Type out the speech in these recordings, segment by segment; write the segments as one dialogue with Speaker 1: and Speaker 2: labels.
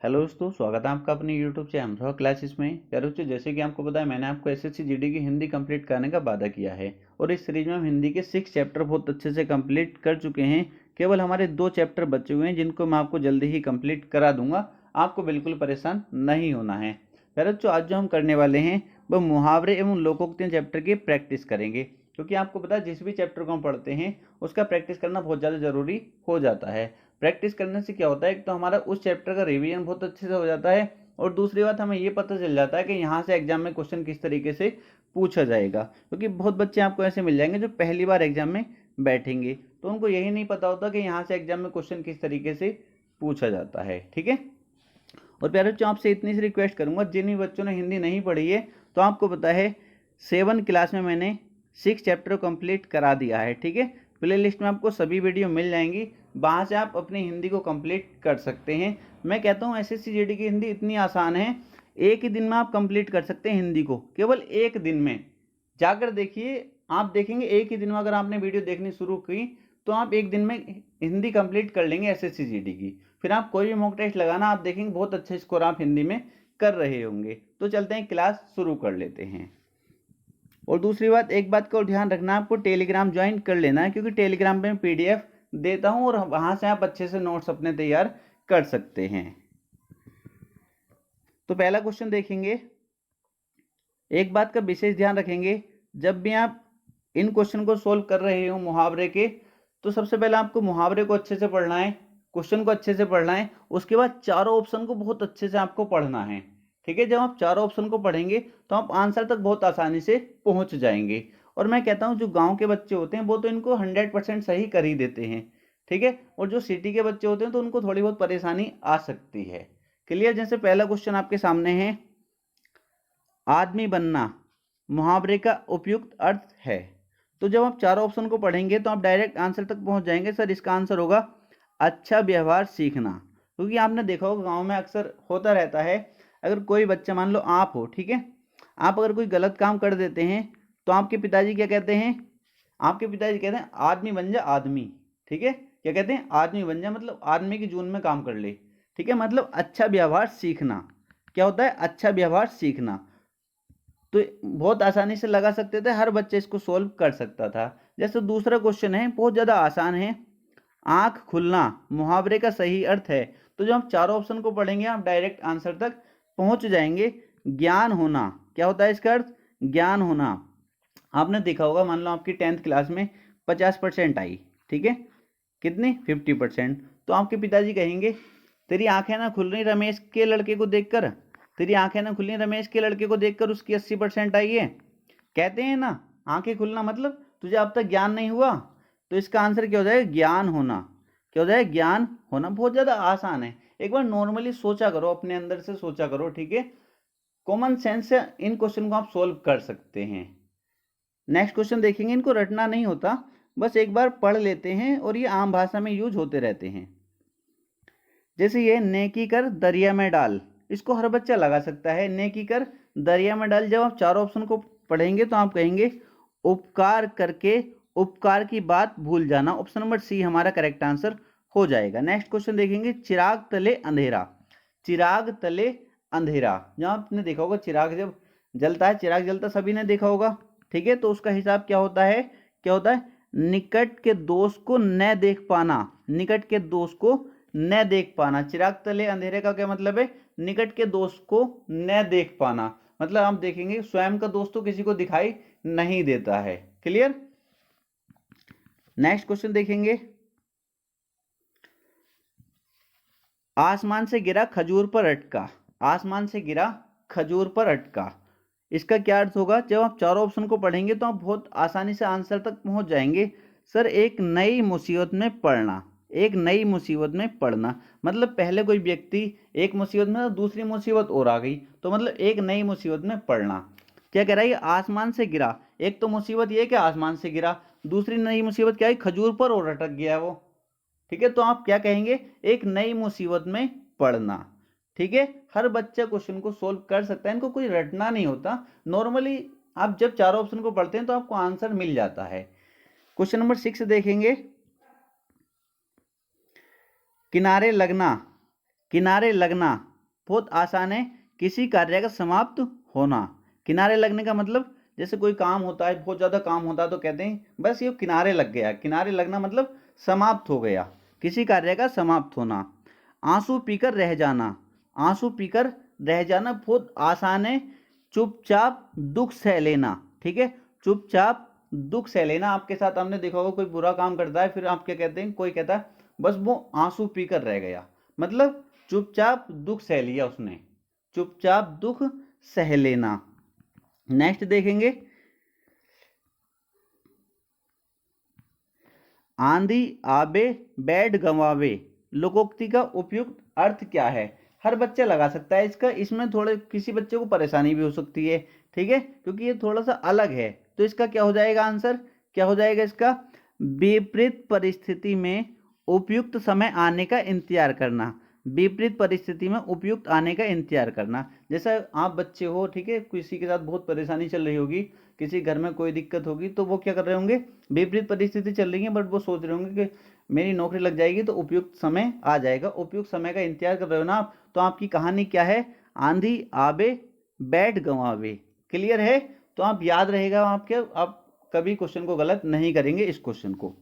Speaker 1: Hello दोस्तों, स्वागत है आपका अपने यूट्यूब चैनल अमरोहा क्लासेस में। प्यारे बच्चों, जैसे कि आपको पता है, मैंने आपको एसएससी जीडी की हिंदी कंप्लीट करने का वादा किया है और इस सीरीज में हम हिंदी के 6 चैप्टर बहुत अच्छे से कंप्लीट कर चुके हैं। केवल हमारे 2 चैप्टर बचे हुए हैं जिनको मैं आपको जल्दी ही कंप्लीट करा दूंगा। आपको बिल्कुल परेशान नहीं होना है। प्यारे बच्चों, आज जो हम करने वाले हैं वह मुहावरे एवं लोकोक्तियाँ चैप्टर की प्रैक्टिस करेंगे, क्योंकि आपको पता है जिस भी चैप्टर को हम पढ़ते हैं उसका प्रैक्टिस करना बहुत ज़्यादा ज़रूरी हो जाता है। प्रैक्टिस करने से क्या होता है, एक तो हमारा उस चैप्टर का रिवीजन बहुत अच्छे से हो जाता है और दूसरी बात हमें ये पता चल जाता है कि यहाँ से एग्जाम में क्वेश्चन किस तरीके से पूछा जाएगा। क्योंकि बहुत बच्चे आपको ऐसे मिल जाएंगे जो पहली बार एग्जाम में बैठेंगे, तो उनको यही नहीं पता होता कि यहाँ से एग्जाम में क्वेश्चन किस तरीके से पूछा जाता है। ठीक है। और प्यारे बच्चों, आपसे इतनी सी रिक्वेस्ट करूंगा, जिन भी बच्चों ने हिंदी नहीं पढ़ी है तो आपको पता है 7 क्लास में मैंने 6 चैप्टर कंप्लीट करा दिया है। ठीक है। प्ले लिस्ट में आपको सभी वीडियो मिल जाएंगी, वहाँ से आप अपनी हिंदी को कंप्लीट कर सकते हैं। मैं कहता हूँ एसएससी जीडी की हिंदी इतनी आसान है, एक ही दिन में आप कंप्लीट कर सकते हैं हिंदी को, केवल एक दिन में। जाकर देखिए, आप देखेंगे एक ही दिन में अगर आपने वीडियो देखनी शुरू की तो आप एक दिन में हिंदी कंप्लीट कर लेंगे एसएससी जीडी की। फिर आप कोई भी मॉक टेस्ट लगाना, आप देखेंगे बहुत अच्छे स्कोर आप हिंदी में कर रहे होंगे। तो चलते हैं, क्लास शुरू कर लेते हैं। और दूसरी बात, एक बात का ध्यान रखना, आपको टेलीग्राम ज्वाइन कर लेना है, क्योंकि टेलीग्राम पे मैं पीडीएफ देता हूं और वहां से आप अच्छे से नोट्स अपने तैयार कर सकते हैं। तो पहला क्वेश्चन देखेंगे। एक बात का विशेष ध्यान रखेंगे, जब भी आप इन क्वेश्चन को सोल्व कर रहे हो मुहावरे के, तो सबसे पहले आपको मुहावरे को अच्छे से पढ़ना है, क्वेश्चन को अच्छे से पढ़ना है, उसके बाद चारों ऑप्शन को बहुत अच्छे से आपको पढ़ना है। ठीक है। जब आप चारों ऑप्शन को पढ़ेंगे तो आप आंसर तक बहुत आसानी से पहुंच जाएंगे। और मैं कहता हूं जो गांव के बच्चे होते हैं वो तो इनको 100% सही कर ही देते हैं। ठीक है। और जो सिटी के बच्चे होते हैं तो उनको थोड़ी बहुत परेशानी आ सकती है। क्लियर। जैसे पहला क्वेश्चन आपके सामने है, आदमी बनना मुहावरे का उपयुक्त अर्थ है। तो जब आप चारों ऑप्शन को पढ़ेंगे तो आप डायरेक्ट आंसर तक पहुंच जाएंगे। सर, इसका आंसर होगा अच्छा व्यवहार सीखना। क्योंकि आपने देखा होगा गांव में अक्सर होता रहता है, अगर कोई बच्चा, मान लो आप हो, ठीक है, आप अगर कोई गलत काम कर देते हैं तो आपके पिताजी क्या कहते हैं? आपके पिताजी कहते हैं आदमी बन जा आदमी। ठीक है। क्या कहते हैं? आदमी बन जा, मतलब आदमी की जून में काम कर ले। ठीक है। मतलब अच्छा व्यवहार सीखना। क्या होता है? अच्छा व्यवहार सीखना। तो बहुत आसानी से लगा सकते थे, हर बच्चे इसको सोल्व कर सकता था। जैसे दूसरा क्वेश्चन है, बहुत ज़्यादा आसान है, आंख खुलना मुहावरे का सही अर्थ है। तो जब हम चारों ऑप्शन को पढ़ेंगे आप डायरेक्ट आंसर तक पहुंच जाएंगे। ज्ञान होना, क्या होता है इसका अर्थ? ज्ञान होना। आपने देखा होगा, मान लो आपकी 10th क्लास में 50% आई, ठीक है, कितनी? 50%। तो आपके पिताजी कहेंगे तेरी आंखें ना खुल रही रमेश के लड़के को देखकर, तेरी आंखें ना खुल रही रमेश के लड़के को देखकर उसकी 80% आई है। कहते हैं ना, आंखें खुलना मतलब तुझे अब तक ज्ञान नहीं हुआ। तो इसका आंसर क्या हो जाएगा? ज्ञान होना। क्या हो जाएगा? ज्ञान होना। बहुत ज्यादा आसान है, एक बार नॉर्मली सोचा करो, अपने अंदर से सोचा करो। ठीक है। कॉमन सेंस से इन क्वेश्चन को आप सोल्व कर सकते हैं। नेक्स्ट क्वेश्चन देखेंगे, इनको रटना नहीं होता, बस एक बार पढ़ लेते हैं और ये आम भाषा में यूज होते रहते हैं। जैसे ये नेकी कर दरिया में डाल, इसको हर बच्चा लगा सकता है। नेकी कर दरिया में डाल, जब आप चारों ऑप्शन को पढ़ेंगे तो आप कहेंगे उपकार करके उपकार की बात भूल जाना। ऑप्शन नंबर सी हमारा करेक्ट आंसर हो जाएगा। नेक्स्ट क्वेश्चन देखेंगे, चिराग तले अंधेरा। चिराग तले अंधेरा, जहां आपने देखा होगा चिराग जब जलता है, चिराग जलता सभी ने देखा होगा। ठीक है। तो उसका हिसाब क्या होता है? क्या होता है? निकट के दोस्त को न देख पाना। निकट के दोस्त को न देख पाना। चिराग तले अंधेरे का क्या मतलब है? निकट के दोस्त को न देख पाना। मतलब आप देखेंगे स्वयं का दोस्त तो किसी को दिखाई नहीं देता है। क्लियर। नेक्स्ट क्वेश्चन देखेंगे, आसमान से गिरा खजूर पर अटका। आसमान से गिरा खजूर पर अटका, इसका क्या अर्थ होगा? जब आप चारों ऑप्शन को पढ़ेंगे तो आप बहुत आसानी से आंसर तक पहुंच जाएंगे। सर, एक नई मुसीबत में पड़ना। एक नई मुसीबत में पड़ना मतलब पहले कोई व्यक्ति एक मुसीबत में, दूसरी मुसीबत और आ गई, तो मतलब एक नई मुसीबत में पड़ना। क्या कह रहा है? आसमान से गिरा, एक तो मुसीबत ये कि आसमान से गिरा, दूसरी नई मुसीबत क्या है? खजूर पर और अटक गया वो। ठीक है। तो आप क्या कहेंगे? एक नई मुसीबत में पड़ना। ठीक है। हर बच्चा क्वेश्चन को सोल्व कर सकता है, इनको कोई रटना नहीं होता। नॉर्मली आप जब चारों ऑप्शन को पढ़ते हैं तो आपको आंसर मिल जाता है। क्वेश्चन नंबर 6 देखेंगे, किनारे लगना। किनारे लगना बहुत आसान है, किसी कार्य का समाप्त होना। किनारे लगने का मतलब जैसे कोई काम होता है, बहुत ज्यादा काम होता है तो कहते हैं बस ये किनारे लग गया। किनारे लगना मतलब समाप्त हो गया, किसी कार्य का समाप्त होना। आंसू पीकर रह जाना, आंसू पीकर रह जाना बहुत आसान है, चुपचाप दुख सह लेना। ठीक है, चुपचाप दुख सह लेना। आपके साथ हमने देखा होगा कोई बुरा काम करता है, फिर आप क्या कहते हैं, कोई कहता है बस वो आंसू पीकर रह गया, मतलब चुपचाप दुख सह लिया उसने, चुपचाप दुख सह लेना। नेक्स्ट देखेंगे, आंधी आबे बैठ गंवावे, लोकोक्ति का उपयुक्त अर्थ क्या है? हर बच्चा लगा सकता है इसका, इसमें थोड़े किसी बच्चे को परेशानी भी हो सकती है। ठीक है, क्योंकि ये थोड़ा सा अलग है। तो इसका क्या हो जाएगा आंसर, क्या हो जाएगा इसका? विपरीत परिस्थिति में उपयुक्त समय आने का इंतजार करना, विपरीत परिस्थिति में उपयुक्त आने का इंतजार करना। जैसा आप बच्चे हो, ठीक है, किसी के साथ बहुत परेशानी चल रही होगी, किसी घर में कोई दिक्कत होगी, तो वो क्या कर रहे होंगे, विपरीत परिस्थिति चल रही है बट वो सोच रहे होंगे कि मेरी नौकरी लग जाएगी तो उपयुक्त समय आ जाएगा, उपयुक्त समय का इंतजार कर रहे हो ना आप। तो आपकी कहानी क्या है? आंधी आबे बैठ गंवावे। क्लियर है? तो आप याद रहेगा आपके, आप कभी क्वेश्चन को गलत नहीं करेंगे इस क्वेश्चन को।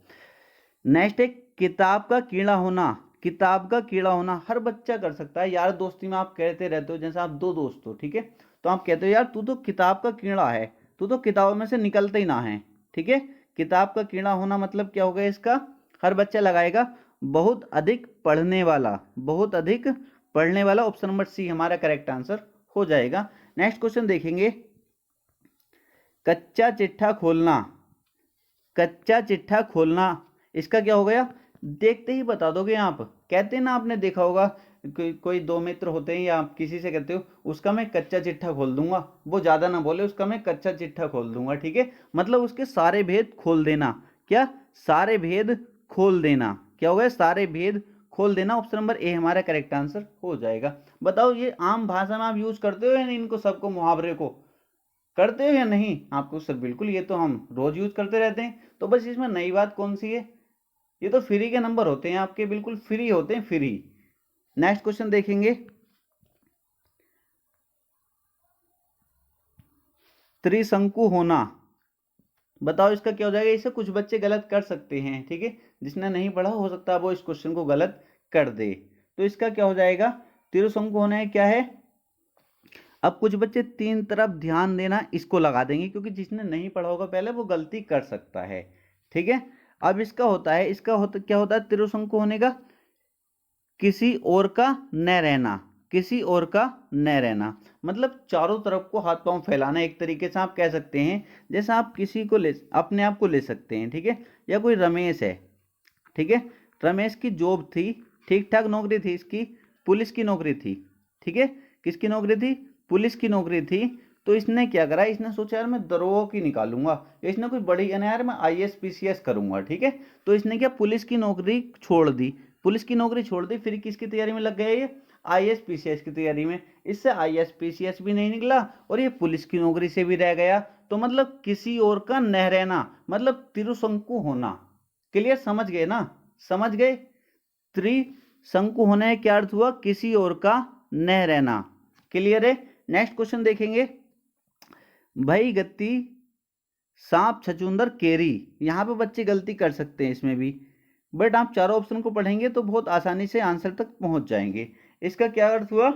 Speaker 1: नेक्स्ट है, किताब का कीड़ा होना, किताब का कीड़ा होना हर बच्चा कर सकता है। यार दोस्ती में आप कहते रहते हो, जैसे आप दो दोस्त हो, ठीक है, तो आप कहते हो यार तू तो किताब का कीड़ा है, तू तो किताबों में से निकलता ही ना है। ठीक है, किताब का कीड़ा होना मतलब क्या होगा इसका? हर बच्चा लगाएगा बहुत अधिक पढ़ने वाला, बहुत अधिक पढ़ने वाला। ऑप्शन नंबर सी हमारा करेक्ट आंसर हो जाएगा। नेक्स्ट क्वेश्चन देखेंगे, कच्चा चिट्ठा खोलना, कच्चा चिट्ठा खोलना इसका क्या हो गया? देखते ही बता दोगे आप। कहते हैं ना, आपने देखा होगा कोई दो मित्र होते हैं या आप किसी से कहते हो उसका मैं कच्चा चिट्ठा खोल दूंगा, वो ज्यादा ना बोले, उसका मैं कच्चा चिट्ठा खोल दूंगा। ठीक है, मतलब उसके सारे भेद खोल देना। क्या? सारे भेद खोल देना। क्या हो गया? सारे भेद खोल देना। ऑप्शन नंबर ए हमारा करेक्ट आंसर हो जाएगा। बताओ ये आम भाषा में आप यूज करते हो या नहीं इनको, सबको, मुहावरे को करते हो या नहीं? आपको सर बिल्कुल, ये तो हम रोज यूज करते रहते हैं। तो बस इसमें नई बात कौन सी है? ये तो फ्री के नंबर होते हैं आपके, बिल्कुल फ्री होते हैं, फ्री। नेक्स्ट क्वेश्चन देखेंगे, त्रिशंकु होना। बताओ इसका क्या हो जाएगा? इसे कुछ बच्चे गलत कर सकते हैं, ठीक है, जिसने नहीं पढ़ा हो सकता है वो इस क्वेश्चन को गलत कर दे। तो इसका क्या हो जाएगा? त्रिशंकु होना है क्या है? अब कुछ बच्चे तीन तरफ ध्यान देना इसको लगा देंगे, क्योंकि जिसने नहीं पढ़ा होगा पहले वो गलती कर सकता है। ठीक है, अब इसका होता है, इसका होता क्या होता है त्रिशंकु होने का? किसी और का न रहना, किसी और का न रहना मतलब चारों तरफ को हाथ पांव फैलाना। एक तरीके से आप कह सकते हैं, जैसे आप किसी को ले, अपने आप को ले सकते हैं, ठीक है, या कोई रमेश है, ठीक है, रमेश की जॉब थी, ठीक ठाक नौकरी थी इसकी, पुलिस की नौकरी थी। ठीक है, किसकी नौकरी थी? पुलिस की नौकरी थी। तो इसने क्या करा, इसने सोचा यार मैं दरोगा की निकालूंगा, इसने कोई बड़ी यार मैं आईएएस पीसीएस करूंगा। ठीक है, तो इसने क्या, पुलिस की नौकरी छोड़ दी, पुलिस की नौकरी छोड़ दी, फिर किसकी तैयारी में लग गया ये? आईएएस पीसीएस की तैयारी में। इससे आईएएस पीसीएस भी नहीं निकला और ये पुलिस की नौकरी से भी रह गया। तो मतलब किसी और का न रहना मतलब त्रिशंकु होना। क्लियर? समझ गए ना? समझ गए? त्रिशंकु होने का क्या अर्थ हुआ? किसी और का न रहना। क्लियर है? नेक्स्ट क्वेश्चन देखेंगे, भाई गति सांप छछूंदर केरी। यहां पे बच्चे गलती कर सकते हैं इसमें भी, बट आप चारों ऑप्शन को पढ़ेंगे तो बहुत आसानी से आंसर तक पहुंच जाएंगे। इसका क्या अर्थ हुआ?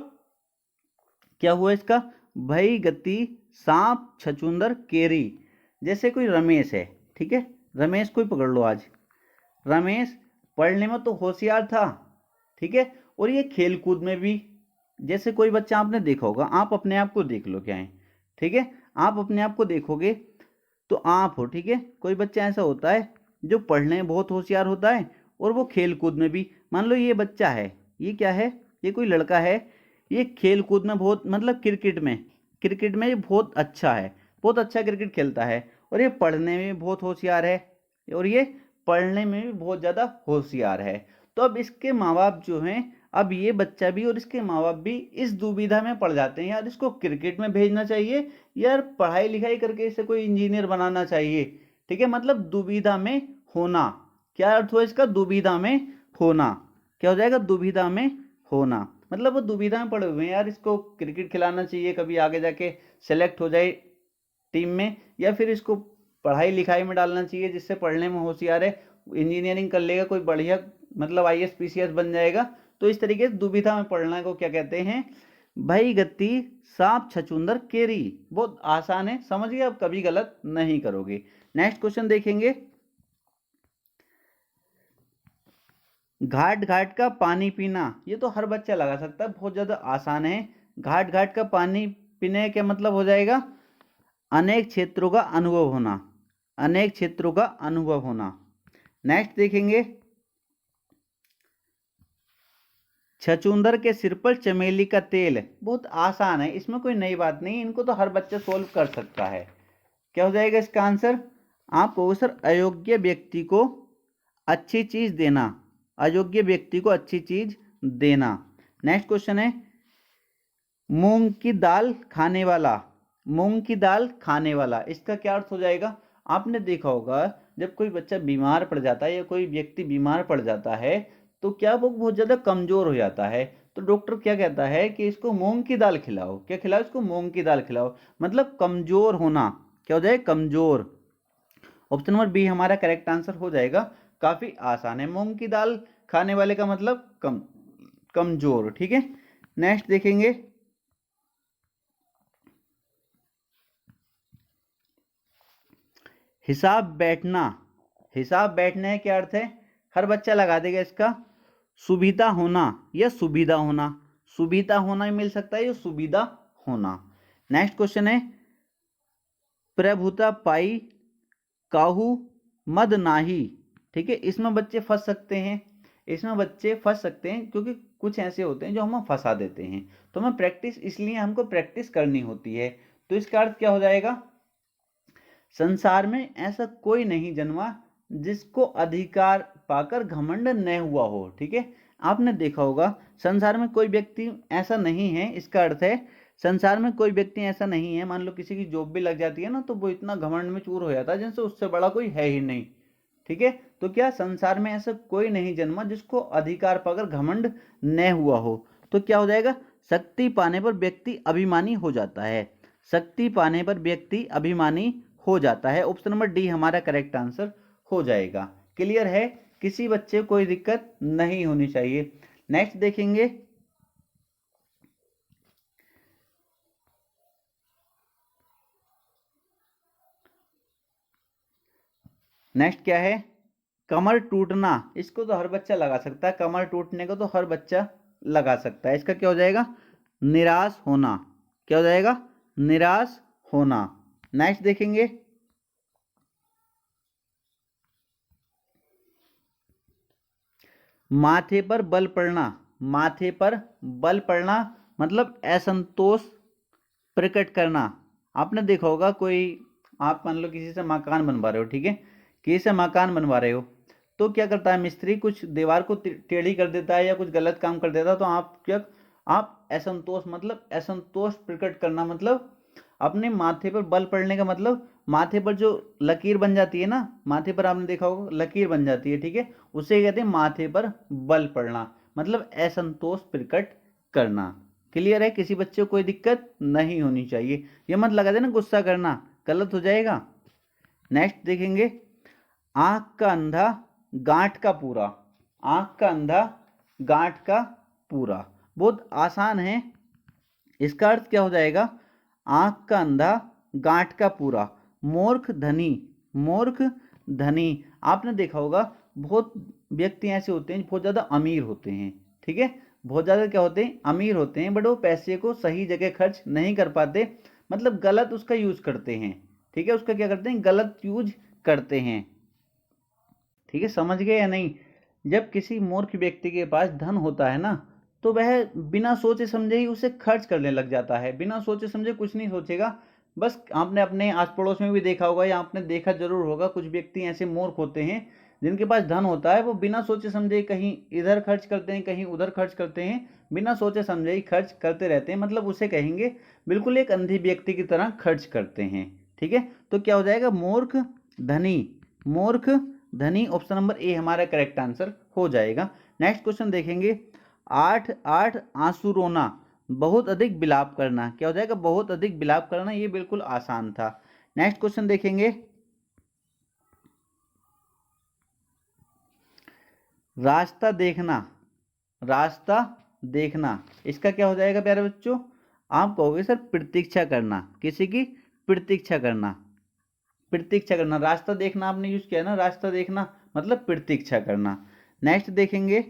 Speaker 1: क्या हुआ इसका? भई गति सांप छछूंदर केरी। जैसे कोई रमेश है, ठीक है, रमेश को ही पकड़ लो आज। रमेश पढ़ने में तो होशियार था, ठीक है, और ये खेल कूद में भी। जैसे कोई बच्चा आपने देखा होगा, आप अपने आप को देख लो क्या है, ठीक है, आप अपने आप को देखोगे तो आप हो, ठीक है, कोई बच्चा ऐसा होता है जो पढ़ने में बहुत होशियार होता है और वो खेल कूद में भी। मान लो ये बच्चा है, ये क्या है, ये कोई लड़का है, ये खेल कूद में बहुत, मतलब क्रिकेट में ये बहुत अच्छा है, बहुत अच्छा क्रिकेट खेलता है, और ये पढ़ने में भी बहुत होशियार है, और ये पढ़ने में भी बहुत ज़्यादा होशियार है। तो अब इसके माँ बाप जो हैं, अब ये बच्चा भी और इसके माँ बाप भी इस दुविधा में पड़ जाते हैं, यार इसको क्रिकेट में भेजना चाहिए, यार पढ़ाई लिखाई करके इसे कोई इंजीनियर बनाना चाहिए। ठीक है, मतलब दुविधा में होना। क्या अर्थ हुआ इसका? दुविधा में होना। क्या हो जाएगा? दुविधा में होना। मतलब वो दुविधा में पड़े हुए हैं, यार इसको क्रिकेट खिलाना चाहिए, कभी आगे जाके सेलेक्ट हो जाए टीम में, या फिर इसको पढ़ाई लिखाई में डालना चाहिए जिससे पढ़ने में होशियार है, इंजीनियरिंग कर लेगा, कोई बढ़िया मतलब आईएएस पीसीएस बन जाएगा। तो इस तरीके से दुविधा में पढ़ना को क्या कहते हैं, भाई गति सांप छछूंदर केरी। बहुत आसान है, समझिए, आप कभी गलत नहीं करोगे। नेक्स्ट क्वेश्चन देखेंगे, घाट घाट का पानी पीना, ये तो हर बच्चा लगा सकता है, बहुत ज्यादा आसान है। घाट घाट का पानी पीने का मतलब हो जाएगा अनेक क्षेत्रों का अनुभव होना, अनेक क्षेत्रों का अनुभव होना। नेक्स्ट देखेंगे, छछूंदर के सिर पर चमेली का तेल, बहुत आसान है, इसमें कोई नई बात नहीं, इनको तो हर बच्चा सोल्व कर सकता है। क्या हो जाएगा इसका आंसर, आप कहोगे सर अयोग्य व्यक्ति को अच्छी चीज देना, अयोग्य व्यक्ति को अच्छी चीज देना। नेक्स्ट क्वेश्चन है, मूंग की दाल खाने वाला, मूंग की दाल खाने वाला, इसका क्या अर्थ हो जाएगा। आपने देखा होगा जब कोई बच्चा बीमार पड़ जाता है या कोई व्यक्ति बीमार पड़ जाता है तो क्या वो बहुत ज्यादा कमजोर हो जाता है, तो डॉक्टर क्या कहता है कि इसको मूंग की दाल खिलाओ, क्या खिलाओ, इसको मूंग की दाल खिलाओ, मतलब कमजोर होना, क्या हो जाए, कमजोर। ऑप्शन नंबर बी हमारा करेक्ट आंसर हो जाएगा, काफी आसान है, मूंग की दाल खाने वाले का मतलब कमजोर। ठीक है, नेक्स्ट देखेंगे, हिसाब बैठना, हिसाब बैठने क्या अर्थ है, हर बच्चा लगा देगा इसका, सुविधा होना या सुविधा होना, सुविधा होना ही मिल सकता है, या सुविधा होना। नेक्स्ट क्वेश्चन है, प्रभुता पाई काहू मद नाही, ठीक है, इसमें बच्चे फंस सकते हैं, इसमें बच्चे फंस सकते हैं क्योंकि कुछ ऐसे होते हैं जो हमें फंसा देते हैं, तो हमें प्रैक्टिस, इसलिए हमको प्रैक्टिस करनी होती है। तो इसका अर्थ क्या हो जाएगा, संसार में ऐसा कोई नहीं जन्मा जिसको अधिकार पाकर घमंड न हुआ हो। ठीक है, आपने देखा होगा संसार में कोई व्यक्ति ऐसा नहीं है, इसका अर्थ है संसार में कोई व्यक्ति ऐसा नहीं है, मान लो किसी की जॉब भी लग जाती है ना तो वो इतना घमंड में चूर हो जाता है जिनसे उससे बड़ा कोई है ही नहीं। ठीक है, तो क्या संसार में ऐसा कोई नहीं जन्मा जिसको अधिकार पाकर घमंड न हुआ हो, तो क्या हो जाएगा, शक्ति पाने पर व्यक्ति अभिमानी हो जाता है, शक्ति पाने पर व्यक्ति अभिमानी हो जाता है। ऑप्शन नंबर डी हमारा करेक्ट आंसर हो जाएगा। क्लियर है, किसी बच्चे को कोई दिक्कत नहीं होनी चाहिए। नेक्स्ट देखेंगे, नेक्स्ट क्या है, कमर टूटना, इसको तो हर बच्चा लगा सकता है, कमर टूटने को तो हर बच्चा लगा सकता है। इसका क्या हो जाएगा, निराश होना, क्या हो जाएगा, निराश होना। नेक्स्ट देखेंगे, माथे पर बल पड़ना, माथे पर बल पड़ना मतलब असंतोष प्रकट करना। आपने देखा होगा कोई, आप मान लो किसी से मकान बनवा रहे हो, ठीक है, किसी से मकान बनवा रहे हो तो क्या करता है मिस्त्री, कुछ दीवार को टेढ़ी कर देता है या कुछ गलत काम कर देता है, तो आप क्या, आप असंतोष, मतलब असंतोष प्रकट करना, मतलब अपने माथे पर बल पड़ने का मतलब माथे पर जो लकीर बन जाती है ना, माथे पर आपने देखा होगा लकीर बन जाती है, ठीक है, उसे कहते हैं माथे पर बल पड़ना, मतलब असंतोष प्रकट करना। क्लियर है, किसी बच्चे को कोई दिक्कत नहीं होनी चाहिए, ये मत लगा देना गुस्सा करना, गलत हो जाएगा। नेक्स्ट देखेंगे, आंख का अंधा गांठ का पूरा, आंख का अंधा गांठ का पूरा, बहुत आसान है, इसका अर्थ क्या हो जाएगा, आंख का अंधा गांठ का पूरा, मूर्ख धनी, मूर्ख धनी। आपने देखा होगा बहुत व्यक्ति ऐसे होते हैं बहुत ज्यादा अमीर होते हैं, ठीक है, बहुत ज्यादा क्या होते हैं, अमीर होते हैं, बट वो पैसे को सही जगह खर्च नहीं कर पाते, मतलब गलत उसका यूज करते हैं, ठीक है, उसका क्या करते हैं, गलत यूज करते हैं। ठीक है, समझ गए या नहीं। जब किसी मूर्ख व्यक्ति के पास धन होता है ना तो वह बिना सोचे समझे ही उसे खर्च करने लग जाता है, बिना सोचे समझे कुछ नहीं सोचेगा। बस आपने अपने आस पड़ोस में भी देखा होगा या आपने देखा जरूर होगा, कुछ व्यक्ति ऐसे मूर्ख होते हैं जिनके पास धन होता है, वो बिना सोचे समझे कहीं इधर खर्च करते हैं, कहीं उधर खर्च करते हैं, बिना सोचे समझे ही खर्च करते रहते हैं, मतलब उसे कहेंगे बिल्कुल एक अंधे व्यक्ति की तरह खर्च करते हैं। ठीक है, तो क्या हो जाएगा, मूर्ख धनी, मूर्ख धनी, ऑप्शन नंबर ए हमारा करेक्ट आंसर हो जाएगा। नेक्स्ट क्वेश्चन देखेंगे, 8 8 आंसू रोना, बहुत अधिक विलाप करना। क्या हो जाएगा? बहुत अधिक विलाप करना। ये बिल्कुल आसान था। नेक्स्ट क्वेश्चन देखेंगे। रास्ता देखना, रास्ता देखना, इसका क्या हो जाएगा प्यारे बच्चों? आप कहोगे सर प्रतीक्षा करना, किसी की प्रतीक्षा करना, प्रतीक्षा करना। रास्ता देखना आपने यूज किया ना, रास्ता देखना मतलब प्रतीक्षा करना। नेक्स्ट देखेंगे।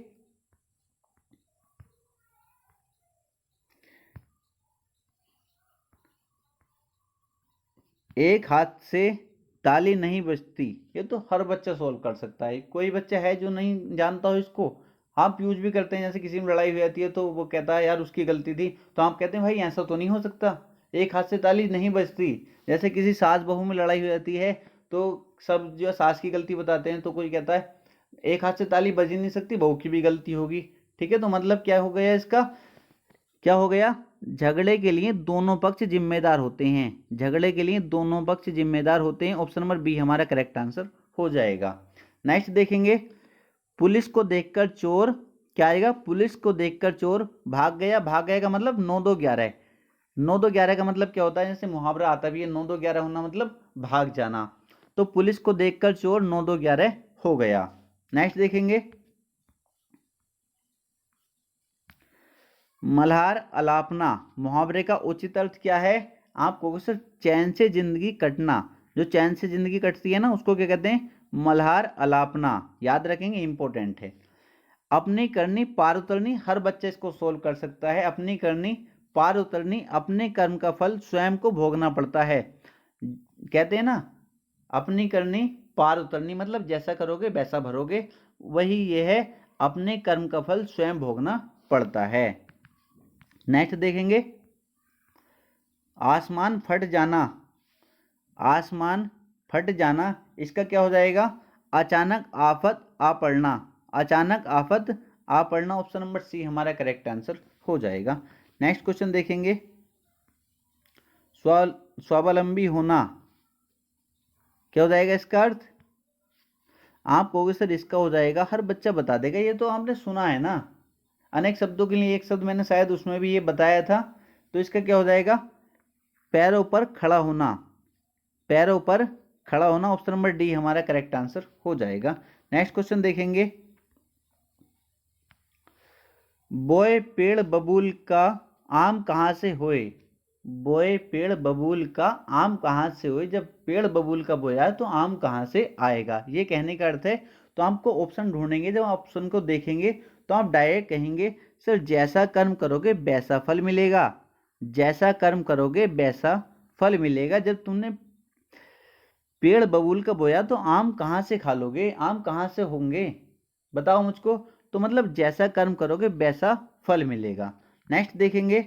Speaker 1: एक हाथ से ताली नहीं बजती, ये तो हर बच्चा सोल्व कर सकता है। कोई बच्चा है जो नहीं जानता हो इसको? आप यूज भी करते हैं, जैसे किसी में लड़ाई हो जाती है तो वो कहता है यार उसकी गलती थी, तो आप कहते हैं भाई ऐसा तो नहीं हो सकता, एक हाथ से ताली नहीं बजती। जैसे किसी सास बहू में लड़ाई हो जाती है तो सब जो सास की गलती बताते हैं, तो कोई कहता है एक हाथ से ताली बज ही नहीं सकती, बहू की भी गलती होगी। ठीक है, तो मतलब क्या हो गया इसका? क्या हो गया? झगड़े के लिए दोनों पक्ष जिम्मेदार होते हैं, झगड़े के लिए दोनों पक्ष जिम्मेदार होते हैं। ऑप्शन नंबर बी हमारा करेक्ट आंसर हो जाएगा। नेक्स्ट देखेंगे। पुलिस को देखकर चोर, क्या आएगा? पुलिस को देखकर चोर भाग गया, भाग गया का मतलब 9 2 11। 9 2 11 का मतलब क्या होता है? जैसे मुहावरा आता भी है 9 2 11 होना मतलब भाग जाना। तो पुलिस को देखकर चोर 9 2 11 हो गया। नेक्स्ट देखेंगे। मल्हार अलापना, मुहावरे का उचित अर्थ क्या है? आप कहोगे सर चैन से जिंदगी कटना, जो चैन से जिंदगी कटती है ना उसको क्या कहते हैं? मल्हार अलापना। याद रखेंगे, इंपॉर्टेंट है। अपनी करनी पार उतरनी, हर बच्चा इसको सोल्व कर सकता है। अपनी करनी पार उतरनी, अपने कर्म का फल स्वयं को भोगना पड़ता है। कहते हैं ना, अपनी करनी पार उतरनी मतलब जैसा करोगे वैसा भरोगे, वही ये है, अपने कर्म का फल स्वयं भोगना पड़ता है। नेक्स्ट देखेंगे। आसमान फट जाना, आसमान फट जाना, इसका क्या हो जाएगा? अचानक आफत आ पड़ना, अचानक आफत आ पड़ना। ऑप्शन नंबर सी हमारा करेक्ट आंसर हो जाएगा। नेक्स्ट क्वेश्चन देखेंगे। स्वावलंबी होना, क्या हो जाएगा इसका अर्थ? आप कहोगे सर इसका हो जाएगा, हर बच्चा बता देगा, ये तो आपने सुना है ना। अनेक शब्दों के लिए एक शब्द मैंने शायद उसमें भी ये बताया था। तो इसका क्या हो जाएगा? पैरों पर खड़ा होना, पैरों पर खड़ा होना। ऑप्शन नंबर डी हमारा करेक्ट आंसर हो जाएगा। नेक्स्ट क्वेश्चन देखेंगे। बोए पेड़ बबूल का आम कहाँ से होए, बोए पेड़ बबूल का आम कहाँ से होए। जब पेड़ बबूल का बोया तो आम कहाँ से आएगा, ये कहने का अर्थ है। तो आपको ऑप्शन ढूंढेंगे, जब ऑप्शन को देखेंगे तो आप डायरेक्ट कहेंगे सर जैसा कर्म करोगे वैसा फल मिलेगा, जैसा कर्म करोगे वैसा फल मिलेगा। जब तुमने पेड़ बबूल का बोया तो आम कहाँ से खा लोगे, आम कहाँ से होंगे, बताओ मुझको। तो मतलब जैसा कर्म करोगे वैसा फल मिलेगा। नेक्स्ट देखेंगे।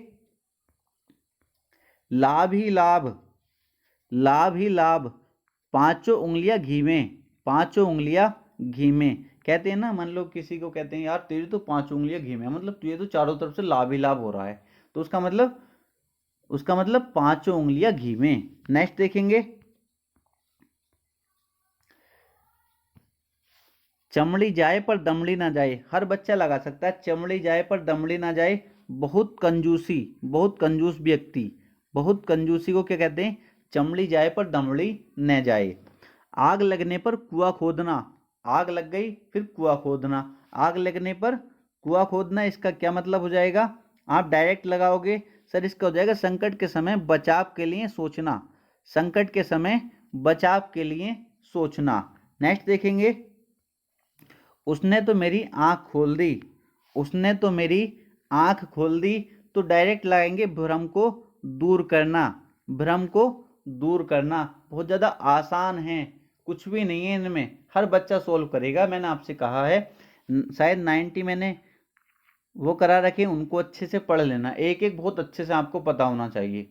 Speaker 1: लाभ ही लाभ, लाभ ही लाभ, पांचों उंगलियां घी में, पांचों उंगलियां घी में। कहते हैं ना, मान लो किसी को कहते हैं यार तेरी तो 5 उंगलियां घी में, मतलब तुझे तो चारों तरफ से लाभ ही लाभ हो रहा है। तो उसका मतलब 5 उंगलियां घी में। नेक्स्ट देखेंगे। चमड़ी जाए पर दमड़ी ना जाए, हर बच्चा लगा सकता है चमड़ी जाए पर दमड़ी ना जाए। बहुत कंजूसी, बहुत कंजूस व्यक्ति, बहुत कंजूसी को क्या कहते हैं? चमड़ी जाए पर दमड़ी न जाए। आग लगने पर कुआं खोदना, आग लग गई फिर कुआं खोदना, आग लगने पर कुआं खोदना, इसका क्या मतलब हो जाएगा? आप डायरेक्ट लगाओगे सर, इसका हो जाएगा संकट के समय बचाव के लिए सोचना, संकट के समय बचाव के लिए सोचना। नेक्स्ट देखेंगे। उसने तो मेरी आंख खोल दी, उसने तो मेरी आंख खोल दी। तो डायरेक्ट लगाएंगे भ्रम को दूर करना, भ्रम को दूर करना। बहुत ज़्यादा आसान है, कुछ भी नहीं है इनमें, हर बच्चा सोल्व करेगा। मैंने आपसे कहा है शायद 90 मैंने वो करा रखे, उनको अच्छे से पढ़ लेना, एक एक बहुत अच्छे से आपको पता होना चाहिए।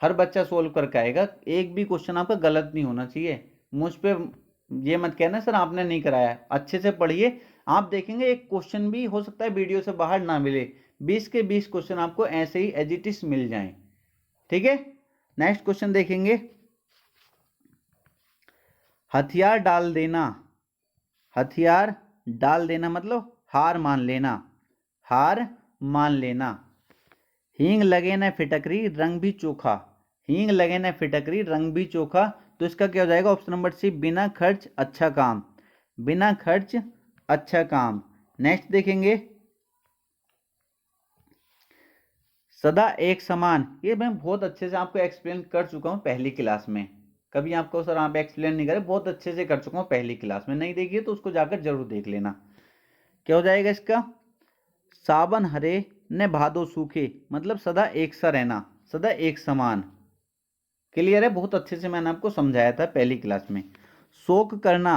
Speaker 1: हर बच्चा सोल्व करके आएगा, एक भी क्वेश्चन आपका गलत नहीं होना चाहिए। मुझ पे ये मत कहना सर आपने नहीं कराया, अच्छे से पढ़िए। आप देखेंगे एक क्वेश्चन भी हो सकता है वीडियो से बाहर ना मिले, 20 के 20 क्वेश्चन आपको ऐसे ही एज इट इज मिल जाएं। ठीक है, नेक्स्ट क्वेश्चन देखेंगे। हथियार डाल देना, हथियार डाल देना मतलब हार मान लेना, हार मान लेना। हींग लगे न फिटकरी रंग भी चोखा, हींग लगे न फिटकरी रंग भी चोखा, तो इसका क्या हो जाएगा? ऑप्शन नंबर सी, बिना खर्च अच्छा काम, बिना खर्च अच्छा काम। नेक्स्ट देखेंगे, सदा एक समान, ये मैं बहुत अच्छे से आपको एक्सप्लेन कर चुका हूं पहली क्लास में, कभी आपको सर आप एक्सप्लेन नहीं करे, बहुत अच्छे से कर चुका हूं पहली क्लास में, नहीं देखिए तो उसको जाकर जरूर देख लेना। क्या हो जाएगा इसका? सावन हरे न भादो सूखे, मतलब सदा एक सा रहना, सदा एक समान। क्लियर है? बहुत अच्छे से मैंने आपको समझाया था पहली क्लास में। शोक करना,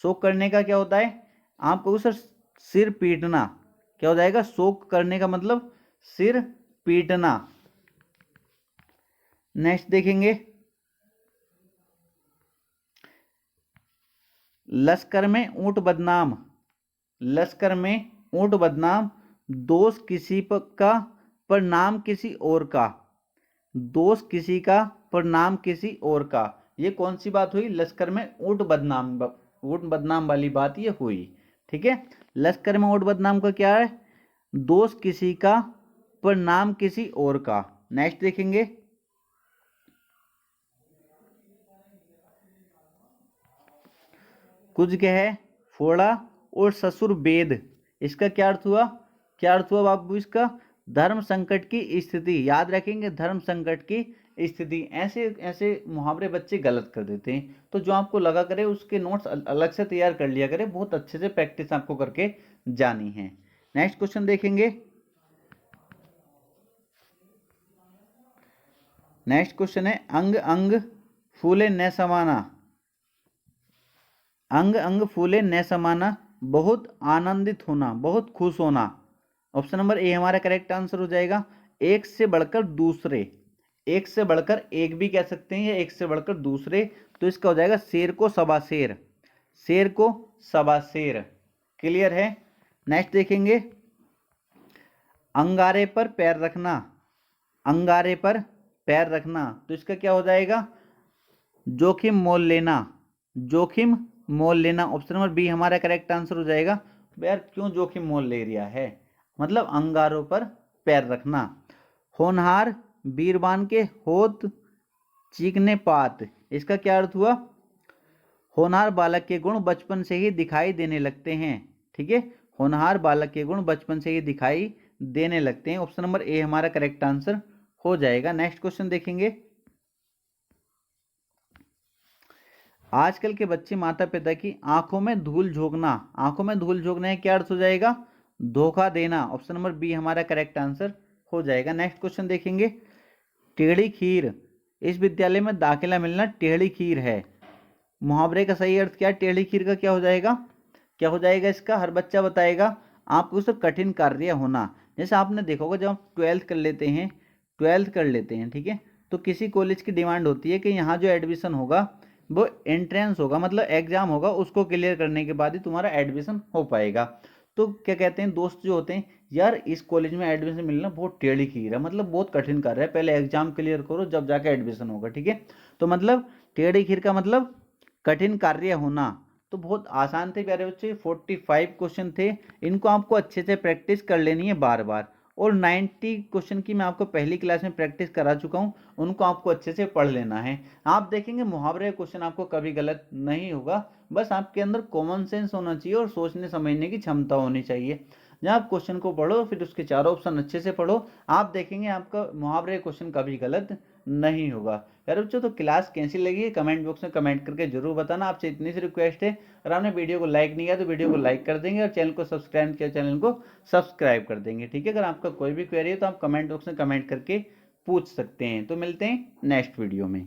Speaker 1: शोक करने का क्या होता है? आपको सर सिर पीटना, क्या हो जाएगा? शोक करने का मतलब सिर पीटना। नेक्स्ट देखेंगे, लश्कर में ऊंट बदनाम, लश्कर में ऊंट बदनाम, दोष किसी का पर नाम किसी और का, दोष किसी का पर नाम किसी और का, ये कौन सी बात हुई? लश्कर में ऊंट बदनाम, ऊंट बदनाम वाली बात ये हुई। ठीक है, लश्कर में ऊंट बदनाम का क्या है? दोष किसी का पर नाम किसी और का। नेक्स्ट देखेंगे, कुछ कहे फोड़ा और ससुर वेद, इसका क्या अर्थ हुआ? क्या अर्थ हुआ बाबू इसका? धर्म संकट की स्थिति, याद रखेंगे, धर्म संकट की स्थिति। ऐसे ऐसे मुहावरे बच्चे गलत कर देते हैं, तो जो आपको लगा करे उसके नोट्स अलग से तैयार कर लिया करे, बहुत अच्छे से प्रैक्टिस आपको करके जानी है। नेक्स्ट क्वेश्चन देखेंगे, नेक्स्ट क्वेश्चन है, अंग अंग फूले न समाना, अंग अंग फूले न समाना, बहुत आनंदित होना, बहुत खुश होना। ऑप्शन नंबर ए हमारा करेक्ट आंसर हो जाएगा। एक से बढ़कर दूसरे, एक से बढ़कर एक भी कह सकते हैं या एक से बढ़कर दूसरे, तो इसका हो जाएगा शेर को सवा शेर, शेर को सवा शेर। क्लियर है? नेक्स्ट देखेंगे, अंगारे पर पैर रखना, अंगारे पर पैर रखना, तो इसका क्या हो जाएगा? जोखिम मोल लेना, जोखिम मोल लेना। ऑप्शन नंबर बी हमारा करेक्ट आंसर हो जाएगा। यार क्यों जोखिम मोल ले रिया है? मतलब अंगारों पर पैर रखना। होनहार बीरबान के होत चीकने पात, इसका क्या अर्थ हुआ? होनहार बालक के गुण बचपन से ही दिखाई देने लगते हैं। ठीक है, होनहार बालक के गुण बचपन से ही दिखाई देने लगते हैं। ऑप्शन नंबर ए हमारा करेक्ट आंसर हो जाएगा। नेक्स्ट क्वेश्चन देखेंगे, आजकल के बच्चे माता पिता की आंखों में धूल झोंकना, आंखों में धूल झोंकना है, क्या अर्थ हो जाएगा? धोखा देना। ऑप्शन नंबर बी हमारा करेक्ट आंसर हो जाएगा। नेक्स्ट क्वेश्चन देखेंगे, टेढ़ी खीर, इस विद्यालय में दाखिला मिलना टेढ़ी खीर है, मुहावरे का सही अर्थ क्या है? टेढ़ी खीर का क्या हो जाएगा? क्या हो जाएगा इसका? हर बच्चा बताएगा। आपको सब कठिन कार्य होना, जैसे आपने देखा होगा जब आप ट्वेल्थ कर लेते हैं, ट्वेल्थ कर लेते हैं, ठीक है, तो किसी कॉलेज की डिमांड होती है कि यहाँ जो एडमिशन होगा वो एंट्रेंस होगा, मतलब एग्जाम होगा, उसको क्लियर करने के बाद ही तुम्हारा एडमिशन हो पाएगा। तो क्या कहते हैं दोस्त जो होते हैं, यार इस कॉलेज में एडमिशन मिलना बहुत टेढ़ी खीर है, मतलब बहुत कठिन कार्य है, पहले एग्जाम क्लियर करो जब जाके एडमिशन होगा। ठीक है, तो मतलब टेढ़ी खीर का मतलब कठिन कार्य होना। तो बहुत आसान थे प्यारे बच्चे, 45 क्वेश्चन थे, इनको आपको अच्छे से प्रैक्टिस कर लेनी है बार बार। और 90 क्वेश्चन की मैं आपको पहली क्लास में प्रैक्टिस करा चुका हूँ, उनको आपको अच्छे से पढ़ लेना है। आप देखेंगे मुहावरे क्वेश्चन आपको कभी गलत नहीं होगा, बस आपके अंदर कॉमन सेंस होना चाहिए और सोचने समझने की क्षमता होनी चाहिए। जब आप क्वेश्चन को पढ़ो फिर उसके चारों ऑप्शन अच्छे से पढ़ो, आप देखेंगे आपका मुहावरे क्वेश्चन कभी गलत नहीं होगा। यार बच्चों तो क्लास कैसी लगी कमेंट बॉक्स में कमेंट करके जरूर बताना। आपसे इतनी सी रिक्वेस्ट है, अगर आपने वीडियो को लाइक नहीं किया तो वीडियो को लाइक कर देंगे और चैनल को सब्सक्राइब किया चैनल को सब्सक्राइब कर देंगे। ठीक है, अगर आपका कोई भी क्वेरी है तो आप कमेंट बॉक्स में कमेंट करके पूछ सकते हैं। तो मिलते हैं नेक्स्ट वीडियो में।